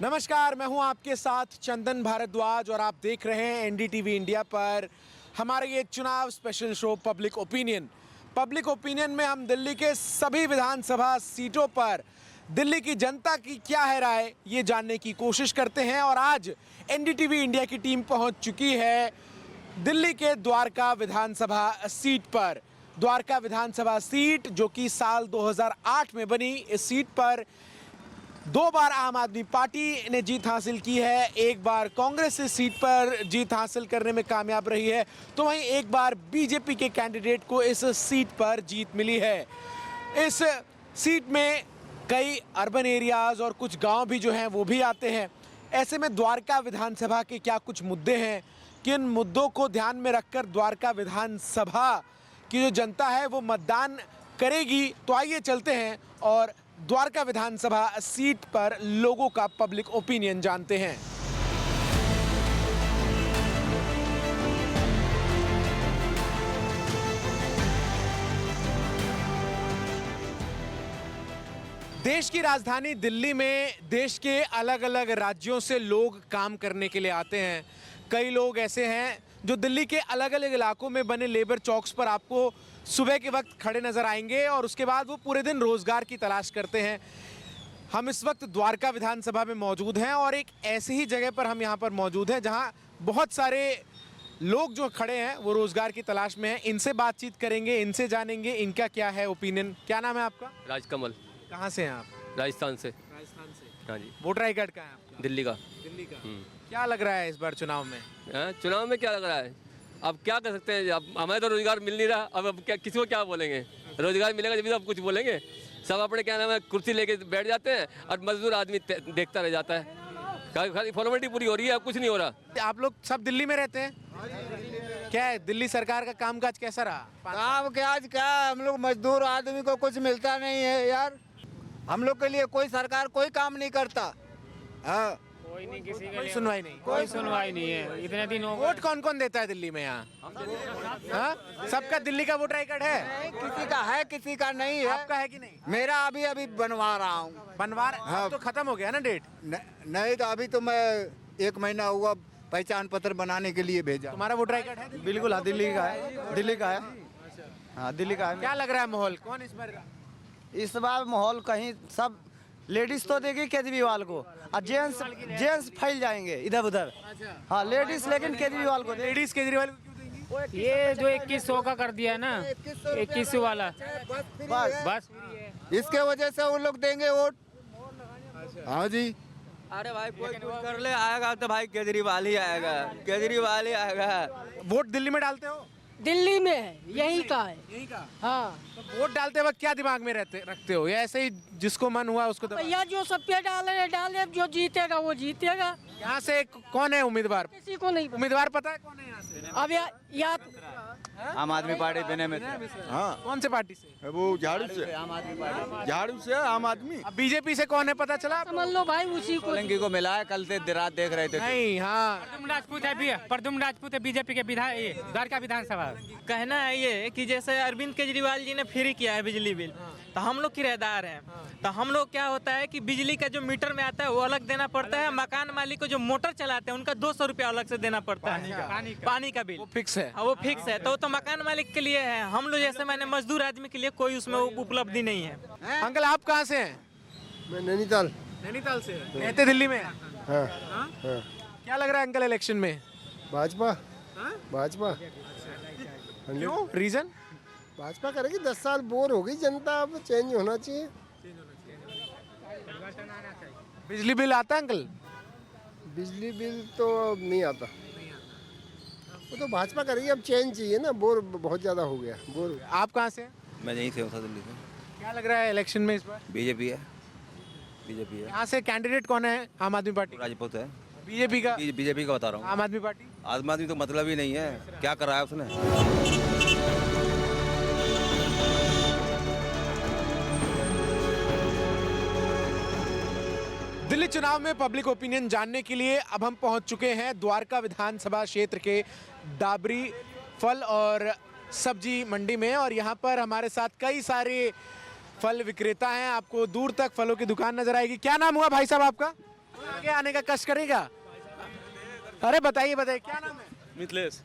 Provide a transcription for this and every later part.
नमस्कार, मैं हूं आपके साथ चंदन भारद्वाज और आप देख रहे हैं एनडीटीवी इंडिया पर हमारे ये चुनाव स्पेशल शो पब्लिक ओपिनियन में हम दिल्ली के सभी विधानसभा सीटों पर दिल्ली की जनता की क्या है राय ये जानने की कोशिश करते हैं। और आज एनडीटीवी इंडिया की टीम पहुंच चुकी है दिल्ली के द्वारका विधानसभा सीट पर। द्वारका विधानसभा सीट जो कि साल 2008 में बनी, इस सीट पर 2 बार आम आदमी पार्टी ने जीत हासिल की है, एक बार कांग्रेस इस सीट पर जीत हासिल करने में कामयाब रही है, तो वहीं एक बार बीजेपी के कैंडिडेट को इस सीट पर जीत मिली है। इस सीट में कई अर्बन एरियाज और कुछ गांव भी जो हैं वो भी आते हैं। ऐसे में द्वारका विधानसभा के क्या कुछ मुद्दे हैं, किन मुद्दों को ध्यान में रखकर द्वारका विधानसभा की जो जनता है वो मतदान करेगी, तो आइए चलते हैं और द्वारका विधानसभा सीट पर लोगों का पब्लिक ओपिनियन जानते हैं। देश की राजधानी दिल्ली में देश के अलग अलग राज्यों से लोग काम करने के लिए आते हैं। कई लोग ऐसे हैं जो दिल्ली के अलग अलग इलाकों में बने लेबर चौक्स पर आपको सुबह के वक्त खड़े नजर आएंगे और उसके बाद वो पूरे दिन रोजगार की तलाश करते हैं। हम इस वक्त द्वारका विधानसभा में मौजूद हैं और एक ऐसी ही जगह पर हम यहाँ पर मौजूद हैं जहाँ बहुत सारे लोग जो खड़े हैं वो रोजगार की तलाश में हैं। इनसे बातचीत करेंगे, इनसे जानेंगे इनका क्या है ओपिनियन। क्या नाम है आपका? राजकमल। कहाँ से हैं आप? राजस्थान से। राजस्थान से। हाँ जी। वोटर आई कार्ड कहाँ है आपका? दिल्ली का। दिल्ली का। क्या लग रहा है इस बार चुनाव में? चुनाव में क्या लग रहा है, अब क्या कर सकते हैं, अब हमें तो रोजगार मिल नहीं रहा, अब क्या किसी को क्या बोलेंगे? रोजगार मिलेगा जब अब कुछ बोलेंगे। सब अपने क्या नाम है कुर्सी लेके बैठ जाते हैं और मजदूर आदमी देखता रह जाता है। खाली फॉर्मेलिटी पूरी हो रही है, अब कुछ नहीं हो रहा। आप लोग सब दिल्ली में रहते हैं? क्या है दिल्ली सरकार का कामकाज कैसा रहा? काम काज क्या, हम लोग मजदूर आदमी को कुछ मिलता नहीं है यार। हम लोग के लिए कोई सरकार कोई काम नहीं करता। हाँ, कोई नहीं, किसी का सुनवाई नहीं, कोई सुनवाई नहीं है। इतने दिन हो गए। वोट कौन कौन देता है दिल्ली में यहाँ? हाँ? सबका दिल्ली का वोटर आई कार्ड है? किसी का है किसी का नहीं है। आपका है कि नहीं? मेरा अभी बनवा रहा हूँ। बनवार हाँ। तो खत्म हो गया ना डेट? नहीं तो अभी तो मैं 1 महीना हुआ पहचान पत्र बनाने के लिए भेजा। तुम्हारा वोटर आई कार्ड है? बिल्कुल, हाँ दिल्ली का है, दिल्ली का है। हाँ दिल्ली का है। क्या लग रहा है माहौल कौन इस बार? इस बार माहौल कहीं सब लेडीज तो देगी केजरीवाल को और जेंट्स फैल जाएंगे इधर उधर। हाँ लेडीज लेकिन केजरीवाल को लेडीज केजरीवाल को क्यों देंगी? ये जो 2100 का कर दिया है ना, 2100 वाला, बस इसके वजह से वो लोग देंगे वोट। हाँ जी। अरे भाई कोई कुछ कर ले, आएगा तो भाई केजरीवाल ही आएगा, केजरीवाल ही आएगा। वोट दिल्ली में डालते हो? दिल्ली में है, यही का है। यही का? हाँ, तो वोट डालते वक्त क्या दिमाग में रखते हो, या ऐसे ही जिसको मन हुआ उसको भैया जो सब पे डाले जो जीतेगा वो जीतेगा। यहाँ से कौन है उम्मीदवार? किसी को नहीं उम्मीदवार पता है कौन है यहाँ से? अब या आम आदमी पार्टी देने में हाँ कौन से पार्टी से? वो झाड़ू से, झाड़ू से आम आदमी। अब बीजेपी से कौन है पता चला? समझ लो भाई उसी को। सोलंकी को मिला है, कल से रात देख रहे थे। नहीं, हाँ प्रदुम राजपूत है बीजेपी के द्वारका विधानसभा। कहना है ये कि जैसे अरविंद केजरीवाल जी ने फ्री किया है बिजली बिल, तो हम लोग किराएदार हैं, तो हम लोग क्या होता है कि बिजली का जो मीटर में आता है वो अलग देना पड़ता है। मकान मालिक को जो मोटर चलाते हैं उनका 200 रुपया अलग से देना पड़ता है। पानी का बिल वो फिक्स है। हाँ, वो फिक्स है। तो माकान मालिक के लिए है, हम लोग जैसे मैंने मजदूर आदमी के लिए कोई उसमें उपलब्धि नहीं है। अंकल आप कहाँ से हैं? मैं नैनीताल। नैनीताल से। रहते दिल्ली में? हाँ। क्या लग रहा है अंकल इलेक्शन में? भाजपा। भाजपा क्यों? रीजन? भाजपा करेगी। 10 साल बोर हो गई जनता, अब चेंज होना चाहिए। बिजली बिल आता है अंकल? बिजली बिल तो अब नहीं आता, वो तो भाजपा करेगी। अब चेंज चाहिए ना, बोर बहुत ज्यादा हो गया, बोर। आप कहाँ से हैं? मैं यहीं से हूँ दिल्ली से। क्या लग रहा है इलेक्शन में इस बार? बीजेपी है, बीजेपी है। यहाँ से कैंडिडेट कौन है आम आदमी पार्टी? राजपूत है। बीजेपी का? बीजेपी का बता रहा हूँ। आम आदमी पार्टी? आम आदमी तो मतलब ही नहीं है, क्या कर रहा है उसने। दिल्ली चुनाव में पब्लिक ओपिनियन जानने के लिए अब हम पहुंच चुके हैं द्वारका विधानसभा क्षेत्र के डाबरी फल और सब्जी मंडी में, और यहाँ पर हमारे साथ कई सारे फल विक्रेता हैं। आपको दूर तक फलों की दुकान नजर आएगी। क्या नाम हुआ भाई साहब आपका? आगे आने का कष्ट करेगा? अरे बताइए बताइए, क्या नाम है? मिथिलेश।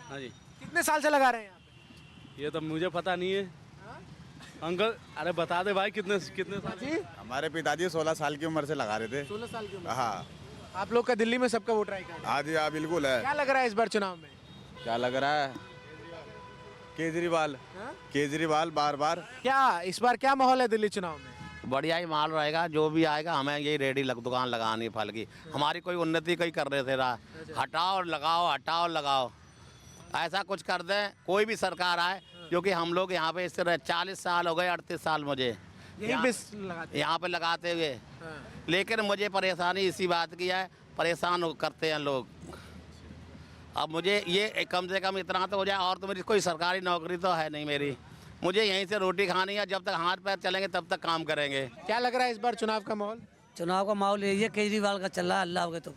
हाँ जी। कितने साल से लगा रहे हैं यहाँ पे? ये तो मुझे पता नहीं है अंकल, अरे बता दे भाई कितने कितने साल? जी, हमारे पिताजी 16 साल की उम्र से लगा रहे थे। 16 साल की उम्र। हाँ आप लोग का दिल्ली में सबका वोटर आई कार्ड है। हाँ जी, हाँ बिल्कुल है। क्या लग रहा है इस बार चुनाव में? क्या लग रहा है? केजरीवाल। हाँ? केजरीवाल बार बार। क्या इस बार क्या माहौल है दिल्ली चुनाव में? बढ़िया ही माल रहेगा, जो भी आएगा हमें यही रेडी दुकान लगानी फल की। हमारी कोई उन्नति कोई कर रहे थे हटाओ और लगाओ, हटाओ और लगाओ, ऐसा कुछ कर दें कोई भी सरकार आए, क्योंकि हम लोग यहाँ पे इस तरह 40 साल हो गए, 38 साल मुझे यहाँ पे लगाते हुए। लेकिन मुझे परेशानी इसी बात की है, परेशान करते हैं लोग। अब मुझे ये कम से कम इतना तो हो जाए, और तो मेरी कोई सरकारी नौकरी तो है नहीं मेरी, मुझे यहीं से रोटी खानी है, जब तक हाथ पैर चलेंगे तब तक काम करेंगे। क्या लग रहा है इस बार चुनाव का माहौल? चुनाव का माहौल यही है, केजरीवाल का चल रहा है, अल्लाह के तो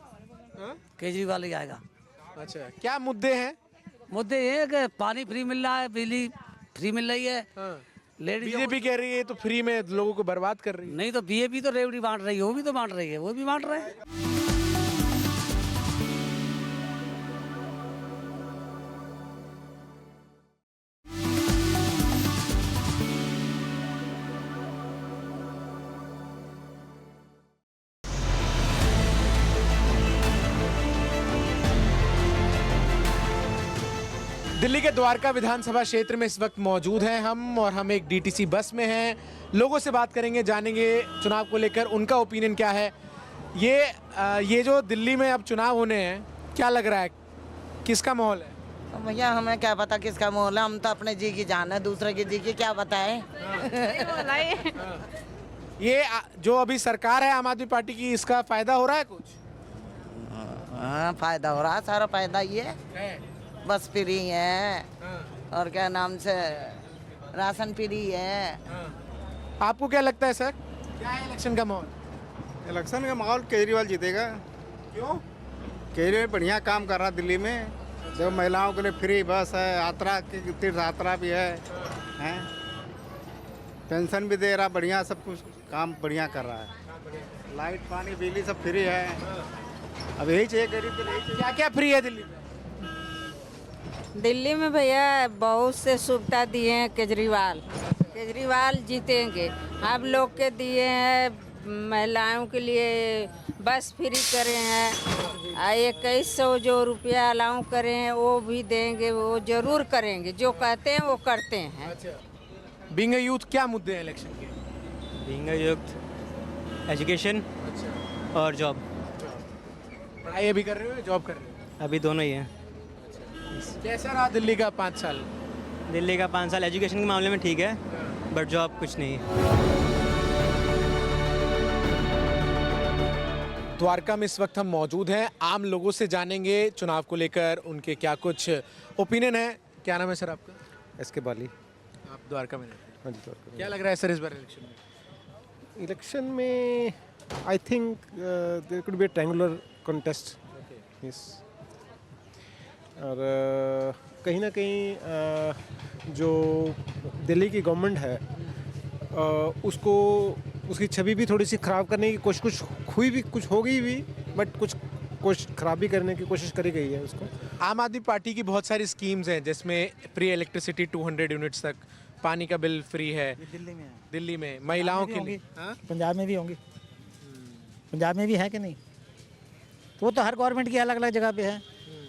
केजरीवाल ही आएगा। अच्छा, क्या मुद्दे हैं? मुद्दे ये है कि पानी फ्री मिल रहा है, बिजली फ्री मिल रही है। लेडीज बीजेपी कह रही है तो फ्री में लोगों को बर्बाद कर रही है। नहीं तो बीजेपी तो रेवड़ी बांट रही है, वो भी तो बांट रही है, वो भी बांट रहे हैं। दिल्ली के द्वारका विधानसभा क्षेत्र में इस वक्त मौजूद हैं हम, और हम एक डीटीसी बस में हैं। लोगों से बात करेंगे, जानेंगे चुनाव को लेकर उनका ओपिनियन क्या है। ये जो दिल्ली में अब चुनाव होने हैं, क्या लग रहा है, किसका माहौल है? भैया हमें क्या पता किसका माहौल है, हम तो अपने जी की जान है, दूसरे की जी की क्या बताएं। ये जो अभी सरकार है आम आदमी पार्टी की, इसका फायदा हो रहा है कुछ? हाँ फायदा हो रहा है, सारा फायदा ये है। बस फ्री है और क्या नाम से राशन फ्री है। आपको क्या लगता है सर, क्या है इलेक्शन का माहौल? इलेक्शन का माहौल केजरीवाल जीतेगा। क्यों? केजरीवाल बढ़िया काम कर रहा है दिल्ली में, जो महिलाओं के लिए फ्री बस है, यात्रा की तीर्थ यात्रा भी है, पेंशन भी दे रहा, बढ़िया सब कुछ काम बढ़िया कर रहा है। लाइट पानी बिजली सब फ्री है। अब यही चाहिए गरीब के लिए। क्या क्या फ्री है दिल्ली में? दिल्ली में भैया बहुत से सुविधा दिए हैं केजरीवाल। केजरीवाल जीतेंगे। आप लोग के दिए हैं, महिलाओं के लिए बस फ्री करे हैं, 2100 जो रुपया अलाउ करे हैं वो भी देंगे, वो जरूर करेंगे, जो कहते हैं वो करते हैं। बीइंग अ यूथ, क्या मुद्दे हैं इलेक्शन के? बीइंग अ यूथ, एजुकेशन और जॉब। पढ़ाई अभी कर रहे हो, जॉब कर रहे हो? अभी दोनों ही हैं। कैसा रहा दिल्ली का 5 साल? दिल्ली का 5 साल एजुकेशन के मामले में ठीक है, बट जॉब कुछ नहीं है। द्वारका में इस वक्त हम मौजूद हैं, आम लोगों से जानेंगे चुनाव को लेकर उनके क्या कुछ ओपिनियन है। क्या नाम है सर आपका? एसके बाली। आप द्वारका में रहते हैं? हाँ जी, द्वारका में। क्या लग रहा है सर इस बार इलेक्शन में? इलेक्शन में I think there could be a triangular contest. Yes, और कहीं ना कहीं जो दिल्ली की गवर्नमेंट है उसको, उसकी छवि भी थोड़ी सी ख़राब करने की कोशिश कुछ हुई भी, कुछ हो गई भी, बट कुछ खराबी करने की कोशिश करी गई है उसको। आम आदमी पार्टी की बहुत सारी स्कीम्स हैं, जिसमें फ्री इलेक्ट्रिसिटी 200 यूनिट्स तक, पानी का बिल फ्री है। दिल्ली में है। दिल्ली में महिलाओं के लिए। पंजाब में भी होंगी, पंजाब में भी है कि नहीं? तो वो तो हर गवर्नमेंट की अलग अलग जगह पे है,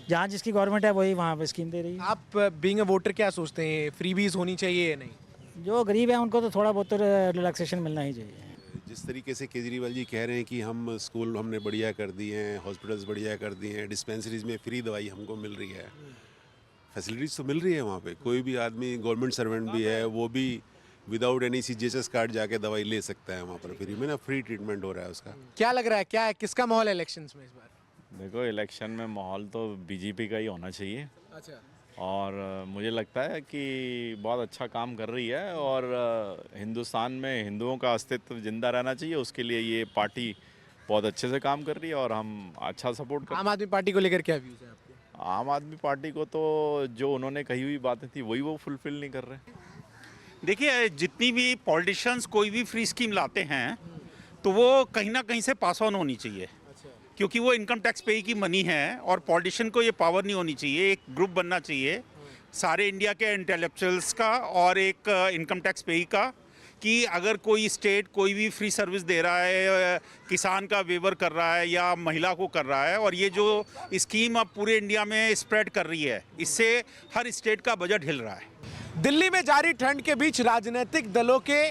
जहाँ जिसकी गवर्नमेंट है वही वहाँ पे स्कीम दे रही है। आप बीइंग अ वोटर क्या सोचते हैं, फ्रीबीज होनी चाहिए या नहीं? जो गरीब है उनको तो थोड़ा बहुत तो रिलैक्सेशन मिलना ही चाहिए। जिस तरीके से केजरीवाल जी कह रहे हैं कि हम स्कूल हमने बढ़िया कर दिए हैं, हॉस्पिटल्स बढ़िया कर दिए हैं, डिस्पेंसरीज में फ्री दवाई हमको मिल रही है, फैसिलिटीज़ तो मिल रही है वहाँ पे। कोई भी आदमी गवर्नमेंट सर्वेंट भी है, वो भी विदाउट एनी CGHS कार्ड जाके दवाई ले सकता है वहाँ पर, फ्री में ना, फ्री ट्रीटमेंट हो रहा है उसका। क्या लग रहा है, क्या है, किसका माहौल है इलेक्शंस में इस बार? देखो, इलेक्शन में माहौल तो बीजेपी का ही होना चाहिए। अच्छा। और मुझे लगता है कि बहुत अच्छा काम कर रही है, और हिंदुस्तान में हिंदुओं का अस्तित्व जिंदा रहना चाहिए, उसके लिए ये पार्टी बहुत अच्छे से काम कर रही है और हम अच्छा सपोर्ट कर। आम आदमी पार्टी को लेकर क्या व्यूज़ है आपके? आम आदमी पार्टी को तो जो उन्होंने कही हुई बातें थी वही वो फुलफिल नहीं कर रहे। देखिए, जितनी भी पॉलिटिशियंस कोई भी फ्री स्कीम लाते हैं तो वो कहीं ना कहीं से पास ऑन होनी चाहिए। क्योंकि वो इनकम टैक्स पे की मनी है और पॉलिटिशियन को ये पावर नहीं होनी चाहिए। एक ग्रुप बनना चाहिए सारे इंडिया के इंटेलेक्चुअल्स का और एक इनकम टैक्स पे का, कि अगर कोई स्टेट कोई भी फ्री सर्विस दे रहा है, किसान का वेवर कर रहा है या महिला को कर रहा है, और ये जो स्कीम अब पूरे इंडिया में स्प्रेड कर रही है, इससे हर स्टेट का बजट हिल रहा है। दिल्ली में जारी ठंड के बीच राजनीतिक दलों के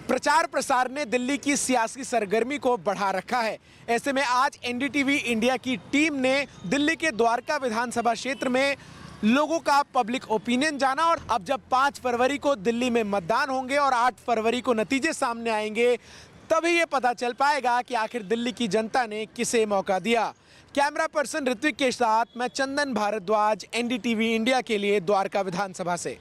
प्रचार प्रसार ने दिल्ली की सियासी सरगर्मी को बढ़ा रखा है। ऐसे में आज एनडीटीवी इंडिया की टीम ने दिल्ली के द्वारका विधानसभा क्षेत्र में लोगों का पब्लिक ओपिनियन जाना, और अब जब 5 फरवरी को दिल्ली में मतदान होंगे और 8 फरवरी को नतीजे सामने आएंगे, तभी ये पता चल पाएगा कि आखिर दिल्ली की जनता ने किसे मौका दिया। कैमरा पर्सन ऋत्विक के साथ मैं चंदन भारद्वाज, एनडीटीवी इंडिया के लिए द्वारका विधानसभा से।